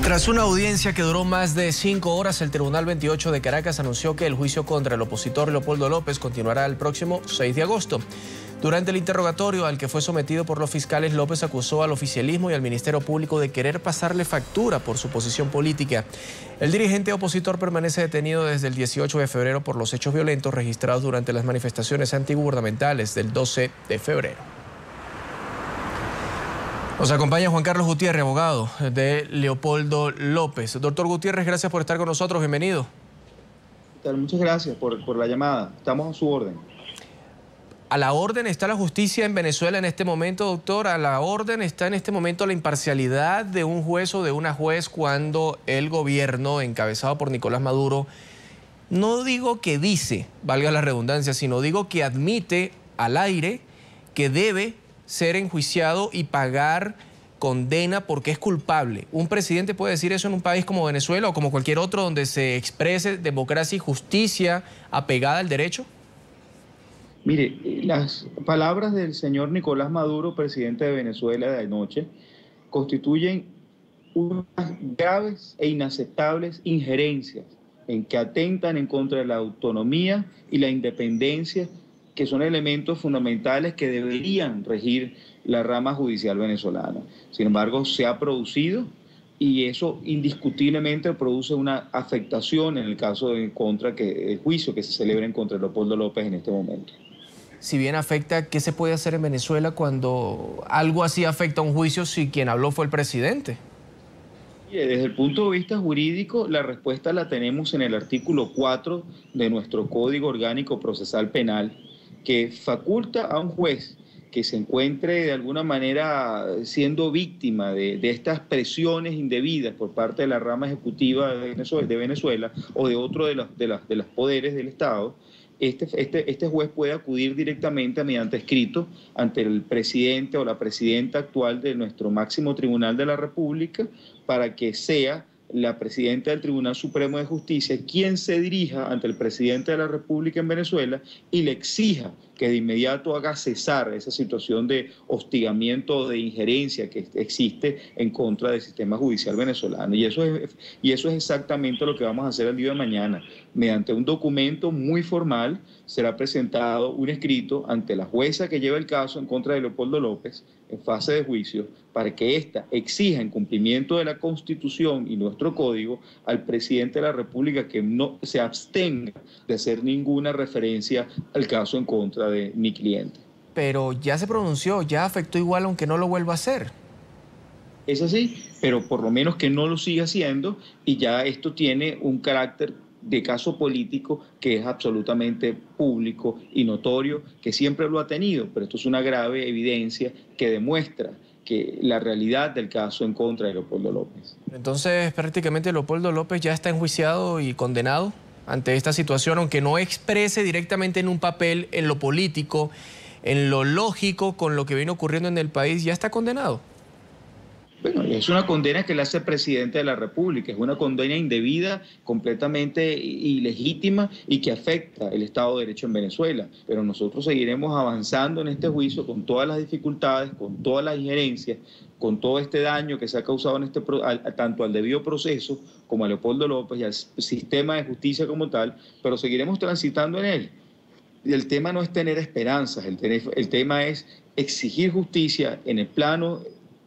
Tras una audiencia que duró más de 5 horas, el Tribunal 28 de Caracas anunció que el juicio contra el opositor Leopoldo López continuará el próximo 6 de agosto. Durante el interrogatorio al que fue sometido por los fiscales, López acusó al oficialismo y al Ministerio Público de querer pasarle factura por su posición política. El dirigente opositor permanece detenido desde el 18 de febrero por los hechos violentos registrados durante las manifestaciones antigubernamentales del 12 de febrero. Nos acompaña Juan Carlos Gutiérrez, abogado de Leopoldo López. Doctor Gutiérrez, gracias por estar con nosotros. Bienvenido. Muchas gracias por la llamada. Estamos a su orden. ¿A la orden está la justicia en Venezuela en este momento, doctor? ¿A la orden está en este momento la imparcialidad de un juez o de una juez cuando el gobierno, encabezado por Nicolás Maduro, no digo que dice, valga la redundancia, sino digo que admite al aire que debe ser enjuiciado y pagar condena porque es culpable? ¿Un presidente puede decir eso en un país como Venezuela o como cualquier otro donde se exprese democracia y justicia apegada al derecho? Mire, las palabras del señor Nicolás Maduro, presidente de Venezuela de anoche, constituyen unas graves e inaceptables injerencias en que atentan en contra de la autonomía y la independencia, que son elementos fundamentales que deberían regir la rama judicial venezolana. Sin embargo, se ha producido y eso indiscutiblemente produce una afectación en el caso de el juicio que se celebra en contra de Leopoldo López en este momento. Si bien afecta, ¿qué se puede hacer en Venezuela cuando algo así afecta a un juicio si quien habló fue el presidente? Desde el punto de vista jurídico, la respuesta la tenemos en el artículo 4 de nuestro Código Orgánico Procesal Penal, que faculta a un juez que se encuentre de alguna manera siendo víctima de estas presiones indebidas por parte de la rama ejecutiva de Venezuela o de otro de los poderes del Estado. Este juez puede acudir directamente mediante escrito ante el presidente o la presidenta actual de nuestro máximo tribunal de la República para que sea la presidenta del Tribunal Supremo de Justicia quien se dirija ante el presidente de la República en Venezuela y le exija que de inmediato haga cesar esa situación de hostigamiento o de injerencia que existe en contra del sistema judicial venezolano. Y eso es exactamente lo que vamos a hacer el día de mañana. Mediante un documento muy formal será presentado un escrito ante la jueza que lleva el caso en contra de Leopoldo López en fase de juicio para que ésta exija en cumplimiento de la Constitución y nuestro Código al presidente de la República que no se abstenga de hacer ninguna referencia al caso en contra de mi cliente. Pero ya se pronunció, ya afectó igual aunque no lo vuelva a hacer. Es así, pero por lo menos que no lo siga haciendo y ya esto tiene un carácter de caso político que es absolutamente público y notorio, que siempre lo ha tenido, pero esto es una grave evidencia que demuestra que la realidad del caso en contra de Leopoldo López. Entonces, prácticamente Leopoldo López ya está enjuiciado y condenado ante esta situación, aunque no exprese directamente en un papel, en lo político, en lo lógico, con lo que viene ocurriendo en el país, ya está condenado. Bueno, es una condena que le hace el presidente de la República, es una condena indebida, completamente ilegítima y que afecta el Estado de Derecho en Venezuela. Pero nosotros seguiremos avanzando en este juicio con todas las dificultades, con todas las injerencias, con todo este daño que se ha causado en tanto al debido proceso como a Leopoldo López y al sistema de justicia como tal, pero seguiremos transitando en él. Y el tema no es tener esperanzas, el tema es exigir justicia en el plano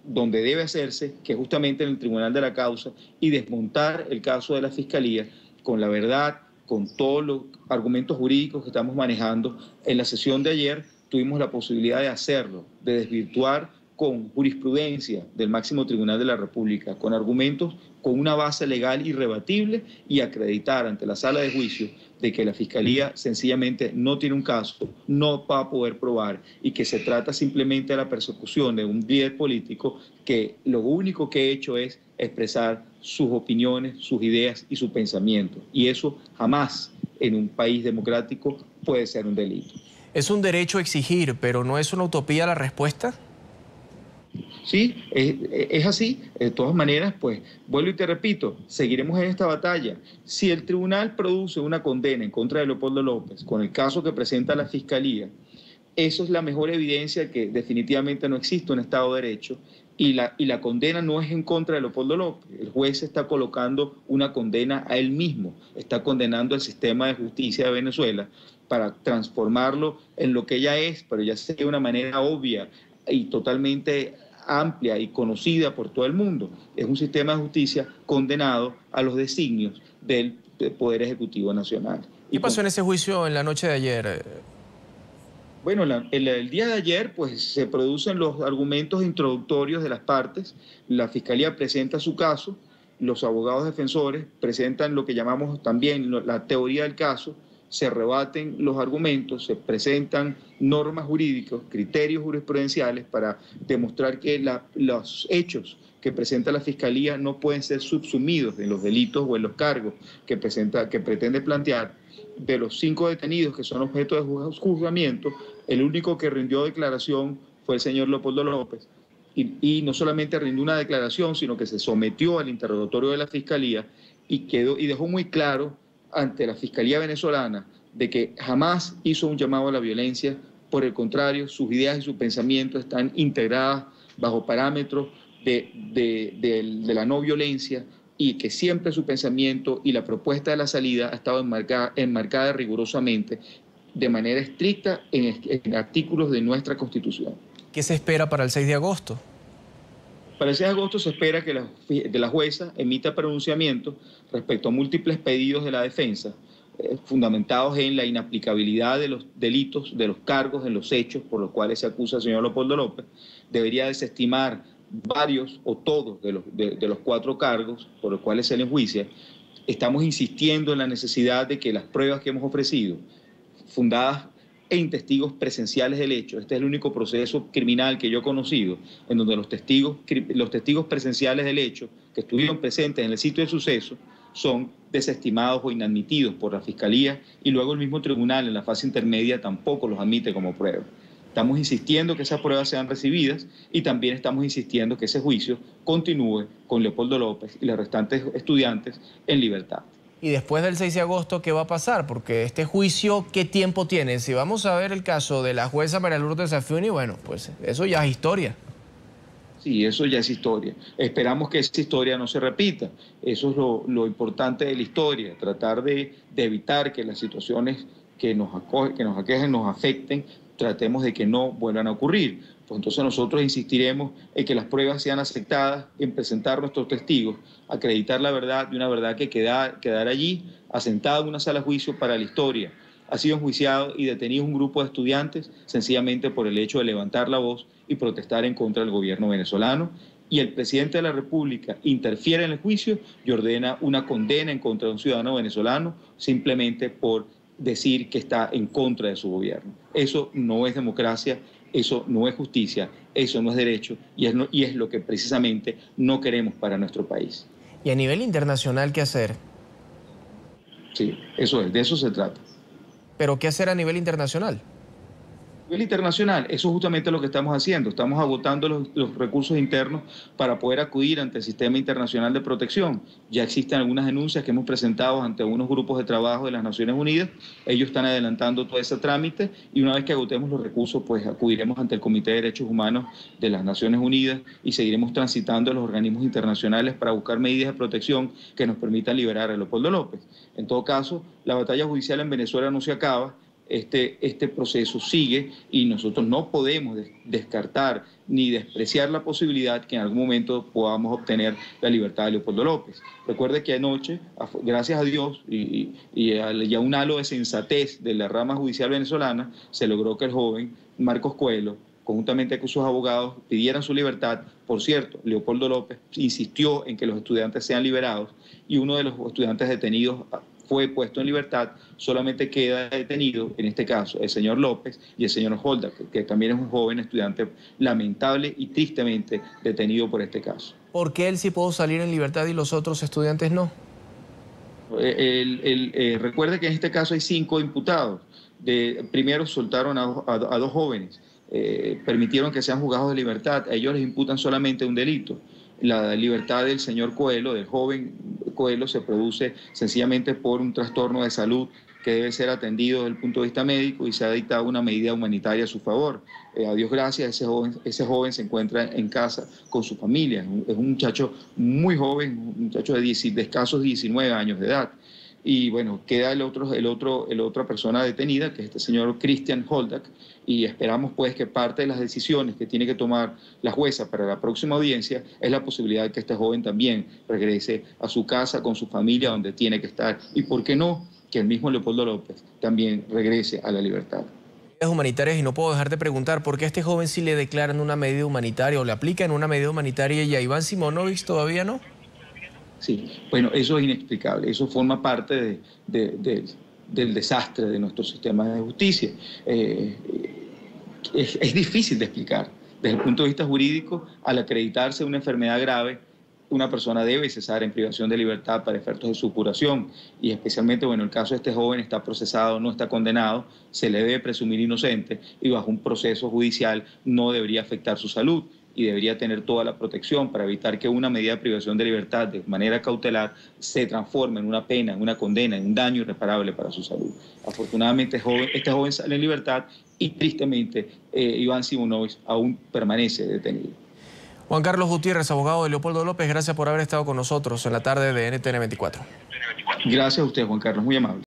donde debe hacerse, que es justamente en el Tribunal de la Causa, y desmontar el caso de la Fiscalía con la verdad, con todos los argumentos jurídicos que estamos manejando. En la sesión de ayer tuvimos la posibilidad de hacerlo, de desvirtuar con jurisprudencia del máximo tribunal de la República, con argumentos, con una base legal irrebatible y acreditar ante la sala de juicio de que la Fiscalía sencillamente no tiene un caso, no va a poder probar y que se trata simplemente de la persecución de un líder político que lo único que ha hecho es expresar sus opiniones, sus ideas y su pensamiento. Y eso jamás en un país democrático puede ser un delito. Es un derecho a exigir, pero ¿no es una utopía la respuesta? Sí, es así. De todas maneras, pues, vuelvo y te repito, seguiremos en esta batalla. Si el tribunal produce una condena en contra de Leopoldo López con el caso que presenta la Fiscalía, eso es la mejor evidencia que definitivamente no existe un Estado de Derecho Y la condena no es en contra de Leopoldo López. El juez está colocando una condena a él mismo, está condenando al sistema de justicia de Venezuela para transformarlo en lo que ya es, pero ya sea de una manera obvia y totalmente amplia y conocida por todo el mundo. Es un sistema de justicia condenado a los designios del Poder Ejecutivo Nacional. ¿Qué pasó en ese juicio en la noche de ayer? Bueno, el día de ayer pues se producen los argumentos introductorios de las partes, la Fiscalía presenta su caso, los abogados defensores presentan lo que llamamos también la teoría del caso, se rebaten los argumentos, se presentan normas jurídicas, criterios jurisprudenciales para demostrar que los hechos que presenta la Fiscalía no pueden ser subsumidos en los delitos o en los cargos que pretende plantear. De los 5 detenidos que son objeto de juzgamiento, el único que rindió declaración fue el señor Leopoldo López. Y no solamente rindió una declaración, sino que se sometió al interrogatorio de la Fiscalía y dejó muy claro ante la Fiscalía venezolana de que jamás hizo un llamado a la violencia. Por el contrario, sus ideas y sus pensamientos están integradas bajo parámetros de la no violencia, y que siempre su pensamiento y la propuesta de la salida ha estado enmarcada rigurosamente, de manera estricta, en artículos de nuestra Constitución. ¿Qué se espera para el 6 de agosto? Para el 6 de agosto se espera que la jueza emita pronunciamiento respecto a múltiples pedidos de la defensa, fundamentados en la inaplicabilidad de los delitos, de los cargos, en los hechos por los cuales se acusa al señor Leopoldo López. Debería desestimar varios o todos de los 4 cargos por los cuales se le enjuicia. Estamos insistiendo en la necesidad de que las pruebas que hemos ofrecido, fundadas en testigos presenciales del hecho, este es el único proceso criminal que yo he conocido en donde los testigos presenciales del hecho que estuvieron presentes en el sitio del suceso son desestimados o inadmitidos por la Fiscalía, y luego el mismo tribunal en la fase intermedia tampoco los admite como prueba. Estamos insistiendo que esas pruebas sean recibidas, y también estamos insistiendo que ese juicio continúe con Leopoldo López y los restantes estudiantes en libertad. Y después del 6 de agosto, ¿qué va a pasar? Porque este juicio, ¿qué tiempo tiene? Si vamos a ver el caso de la jueza María Lourdes Saffioni, bueno, pues eso ya es historia. Sí, eso ya es historia. Esperamos que esa historia no se repita. Eso es lo importante de la historia, tratar de evitar que las situaciones que nos aquejen, nos afecten, tratemos de que no vuelvan a ocurrir. Pues entonces nosotros insistiremos en que las pruebas sean aceptadas, en presentar nuestros testigos, acreditar la verdad, de una verdad que quedar allí, asentada en una sala de juicio para la historia. Ha sido enjuiciado y detenido un grupo de estudiantes sencillamente por el hecho de levantar la voz y protestar en contra del gobierno venezolano, y el presidente de la República interfiere en el juicio y ordena una condena en contra de un ciudadano venezolano simplemente por decir que está en contra de su gobierno. Eso no es democracia, eso no es justicia, eso no es derecho, y es lo que precisamente no queremos para nuestro país. ¿Y a nivel internacional qué hacer? Sí, eso es, de eso se trata. ¿Pero qué hacer a nivel internacional? A nivel internacional, eso es justamente lo que estamos haciendo. Estamos agotando los recursos internos para poder acudir ante el Sistema Internacional de Protección. Ya existen algunas denuncias que hemos presentado ante unos grupos de trabajo de las Naciones Unidas. Ellos están adelantando todo ese trámite, y una vez que agotemos los recursos, pues acudiremos ante el Comité de Derechos Humanos de las Naciones Unidas y seguiremos transitando a los organismos internacionales para buscar medidas de protección que nos permitan liberar a Leopoldo López. En todo caso, la batalla judicial en Venezuela no se acaba. Este proceso sigue, y nosotros no podemos descartar ni despreciar la posibilidad que en algún momento podamos obtener la libertad de Leopoldo López. Recuerde que anoche, gracias a Dios y a un halo de sensatez de la rama judicial venezolana, se logró que el joven Marcos Coelho, conjuntamente con sus abogados, pidieran su libertad. Por cierto, Leopoldo López insistió en que los estudiantes sean liberados, y uno de los estudiantes detenidos fue puesto en libertad. Solamente queda detenido, en este caso, el señor López y el señor Holder, que también es un joven estudiante lamentable y tristemente detenido por este caso. ¿Por qué él sí pudo salir en libertad y los otros estudiantes no? Recuerde que en este caso hay 5 imputados. Primero soltaron a 2 jóvenes, permitieron que sean juzgados de libertad. A ellos les imputan solamente un delito. La libertad del señor Coelho, del joven Coelho, se produce sencillamente por un trastorno de salud que debe ser atendido desde el punto de vista médico y se ha dictado una medida humanitaria a su favor. A Dios gracias, ese joven se encuentra en casa con su familia. Es un muchacho muy joven, un muchacho de escasos 19 años de edad. Y bueno, queda la otra persona detenida, que es este señor Christian Holdak, y esperamos pues que parte de las decisiones que tiene que tomar la jueza para la próxima audiencia es la posibilidad de que este joven también regrese a su casa con su familia donde tiene que estar. Y por qué no, que el mismo Leopoldo López también regrese a la libertad. Humanitarias, y no puedo dejar de preguntar por qué a este joven sí le declaran una medida humanitaria o le aplican una medida humanitaria y a Iván Simonovic todavía no. Sí, bueno, eso es inexplicable, eso forma parte del desastre de nuestro sistema de justicia. Es difícil de explicar. Desde el punto de vista jurídico, al acreditarse una enfermedad grave, una persona debe cesar en privación de libertad para efectos de su curación, y especialmente, bueno, el caso de este joven está procesado, no está condenado, se le debe presumir inocente y bajo un proceso judicial no debería afectar su salud y debería tener toda la protección para evitar que una medida de privación de libertad de manera cautelar se transforme en una pena, en una condena, en un daño irreparable para su salud. Afortunadamente este joven sale en libertad y tristemente Iván Simonovic aún permanece detenido. Juan Carlos Gutiérrez, abogado de Leopoldo López, gracias por haber estado con nosotros en la tarde de NTN 24. Gracias a usted, Juan Carlos, muy amable.